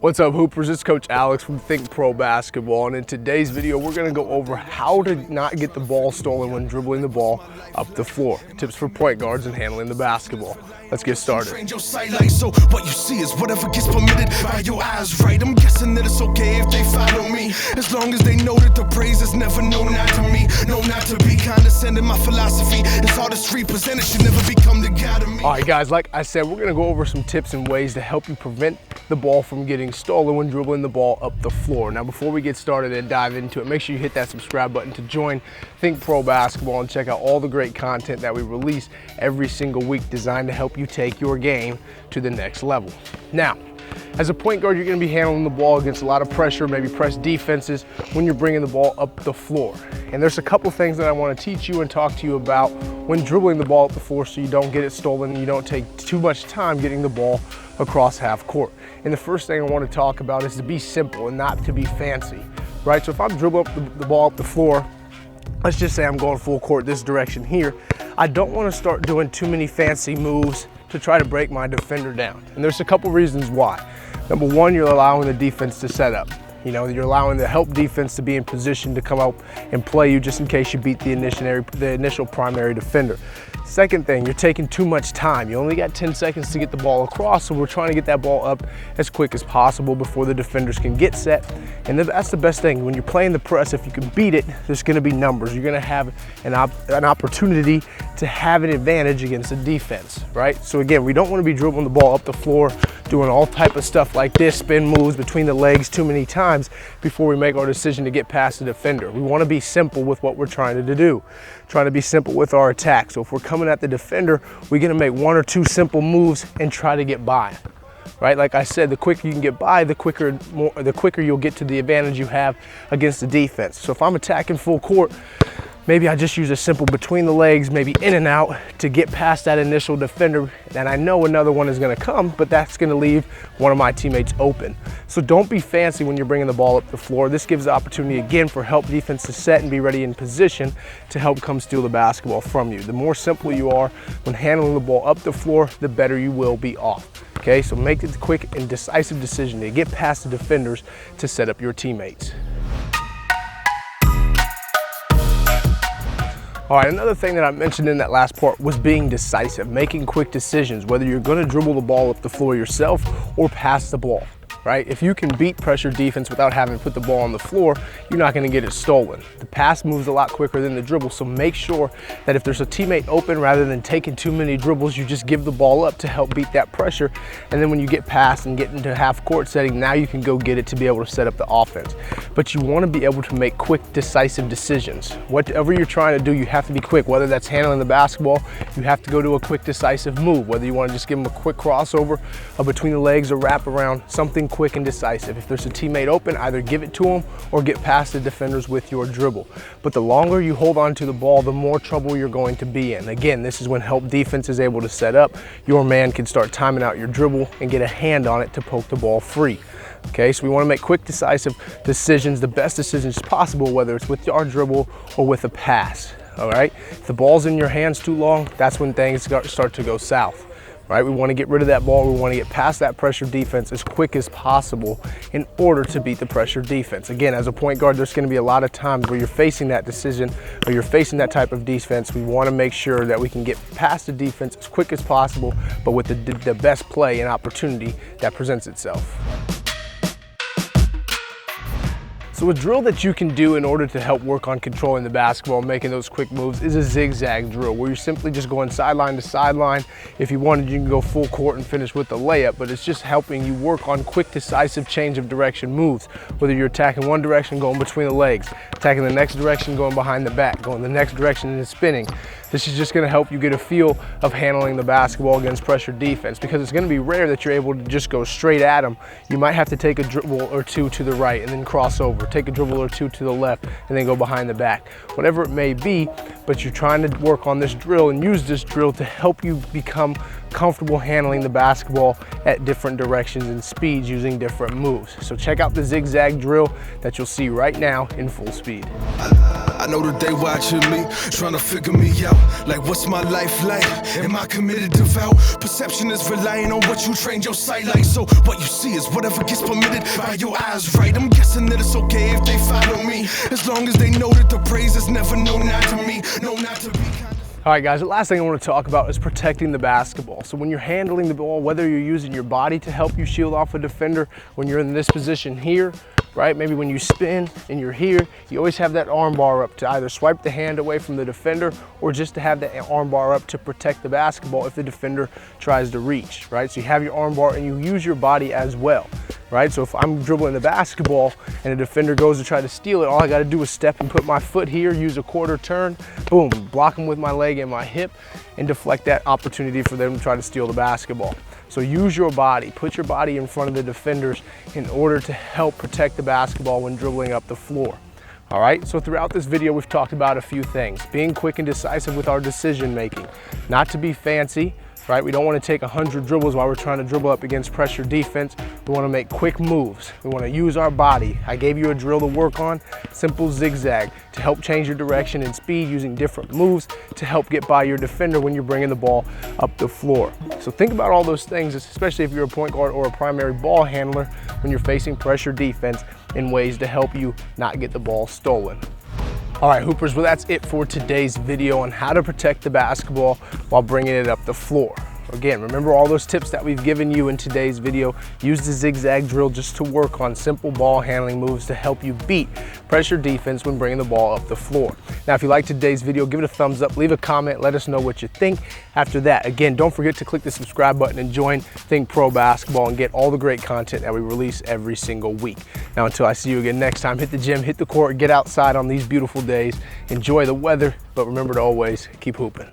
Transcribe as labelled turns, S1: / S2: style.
S1: What's up, Hoopers? It's Coach Alex from THINCPRO Basketball, and in today's video, we're going to go over how to not get the ball stolen when dribbling the ball up the floor. Tips for point guards and handling the basketball. Let's get started.
S2: So what you see is whatever gets permitted by your eyes, right? I'm guessing that it's okay if they follow me, as long as they know that the praise is never known not to me. No, not to be condescending. My philosophy is artistry presented should never become the god of me.
S1: All right, guys, like I said, we're going to go over some tips and ways to help you prevent the ball from getting stolen when dribbling the ball up the floor. Now, before we get started and dive into it, make sure you hit that subscribe button to join THINCPRO Basketball and check out all the great content that we release every single week designed to help you take your game to the next level. Now, as a point guard, you're going to be handling the ball against a lot of pressure, maybe press defenses when you're bringing the ball up the floor. And there's a couple things that I want to teach you and talk to you about when dribbling the ball up the floor so you don't get it stolen and you don't take too much time getting the ball across half court. And the first thing I want to talk about is to be simple and not to be fancy, right? So if I'm dribbling up the ball up the floor, let's just say I'm going full court this direction here, I don't want to start doing too many fancy moves to try to break my defender down. And there's a couple reasons why. Number one, you're allowing the defense to set up. You know, you're allowing the help defense to be in position to come out and play you just in case you beat the initial primary defender. Second thing, you're taking too much time. You only got 10 seconds to get the ball across, so we're trying to get that ball up as quick as possible before the defenders can get set. And that's the best thing. When you're playing the press, if you can beat it, there's gonna be numbers. You're gonna have an opportunity to have an advantage against the defense, right? So again, we don't wanna be dribbling the ball up the floor, doing all type of stuff like this, spin moves between the legs too many times before we make our decision to get past the defender. We wanna be simple with what we're trying to do. Trying to be simple with our attack. So if we're coming at the defender, we're gonna make one or two simple moves and try to get by, right? Like I said, the quicker you can get by, the quicker you'll get to the advantage you have against the defense. So if I'm attacking full court, maybe I just use a simple between the legs, maybe in and out to get past that initial defender. And I know another one is gonna come, but that's gonna leave one of my teammates open. So don't be fancy when you're bringing the ball up the floor. This gives the opportunity again for help defense to set and be ready in position to help come steal the basketball from you. The more simple you are when handling the ball up the floor, the better you will be off. Okay, so make it a quick and decisive decision to get past the defenders to set up your teammates. All right, another thing that I mentioned in that last part was being decisive, making quick decisions, whether you're gonna dribble the ball up the floor yourself or pass the ball, right? If you can beat pressure defense without having to put the ball on the floor, you're not gonna get it stolen. The pass moves a lot quicker than the dribble, so make sure that if there's a teammate open, rather than taking too many dribbles, you just give the ball up to help beat that pressure. And then when you get past and get into half court setting, now you can go get it to be able to set up the offense. But you wanna be able to make quick, decisive decisions. Whatever you're trying to do, you have to be quick. Whether that's handling the basketball, you have to go to a quick, decisive move. Whether you wanna just give them a quick crossover between the legs or wrap around, something quick and decisive. If there's a teammate open, either give it to them or get past the defenders with your dribble. But the longer you hold on to the ball, the more trouble you're going to be in. Again, this is when help defense is able to set up. Your man can start timing out your dribble and get a hand on it to poke the ball free. Okay, so we want to make quick, decisive decisions, the best decisions possible, whether it's with our dribble or with a pass. All right, if the ball's in your hands too long, that's when things start to go south. Right, we want to get rid of that ball. We want to get past that pressure defense as quick as possible in order to beat the pressure defense. Again, as a point guard, there's going to be a lot of times where you're facing that decision or you're facing that type of defense. We want to make sure that we can get past the defense as quick as possible, but with the best play and opportunity that presents itself. So a drill that you can do in order to help work on controlling the basketball, making those quick moves, is a zigzag drill, where you're simply just going sideline to sideline. If you wanted, you can go full court and finish with the layup, but it's just helping you work on quick, decisive change of direction moves. Whether you're attacking one direction, going between the legs, attacking the next direction, going behind the back, going the next direction and spinning. This is just gonna help you get a feel of handling the basketball against pressure defense, because it's gonna be rare that you're able to just go straight at them. You might have to take a dribble or two to the right and then cross over, take a dribble or two to the left and then go behind the back. Whatever it may be, but you're trying to work on this drill and use this drill to help you become comfortable handling the basketball at different directions and speeds using different moves. So check out the zigzag drill that you'll see right now in full speed.
S2: I I know that they watching me, trying to figure me out. Like, what's my life like? Am I committed, devout? Perception is relying on what you trained your sight like. So what you see is whatever gets permitted by your eyes, right? I'm guessing that it's okay if they follow me, as long as they know that the praise is never no, not to me, no, not to be kind of.
S1: All right, guys, the last thing I want to talk about is protecting the basketball. So when you're handling the ball, whether you're using your body to help you shield off a defender, when you're in this position here, right? Maybe when you spin and you're here, you always have that arm bar up to either swipe the hand away from the defender or just to have that arm bar up to protect the basketball if the defender tries to reach, right? So you have your arm bar and you use your body as well, right? So if I'm dribbling the basketball and a defender goes to try to steal it, all I got to do is step and put my foot here, use a quarter turn, boom, block them with my leg and my hip and deflect that opportunity for them to try to steal the basketball. So use your body, put your body in front of the defenders in order to help protect the basketball when dribbling up the floor. All right, so throughout this video, we've talked about a few things. Being quick and decisive with our decision making, not to be fancy, right? We don't want to take 100 dribbles while we're trying to dribble up against pressure defense. We want to make quick moves. We want to use our body. I gave you a drill to work on, simple zigzag, to help change your direction and speed using different moves to help get by your defender when you're bringing the ball up the floor. So think about all those things, especially if you're a point guard or a primary ball handler when you're facing pressure defense, in ways to help you not get the ball stolen. All right, Hoopers, well, that's it for today's video on how to protect the basketball while bringing it up the floor. Again, remember all those tips that we've given you in today's video. Use the zigzag drill just to work on simple ball handling moves to help you beat pressure defense when bringing the ball up the floor. Now, if you liked today's video, give it a thumbs up, leave a comment, let us know what you think. After that, again, don't forget to click the subscribe button and join THINCPRO Basketball and get all the great content that we release every single week. Now, until I see you again next time, hit the gym, hit the court, get outside on these beautiful days, enjoy the weather, but remember to always keep hooping.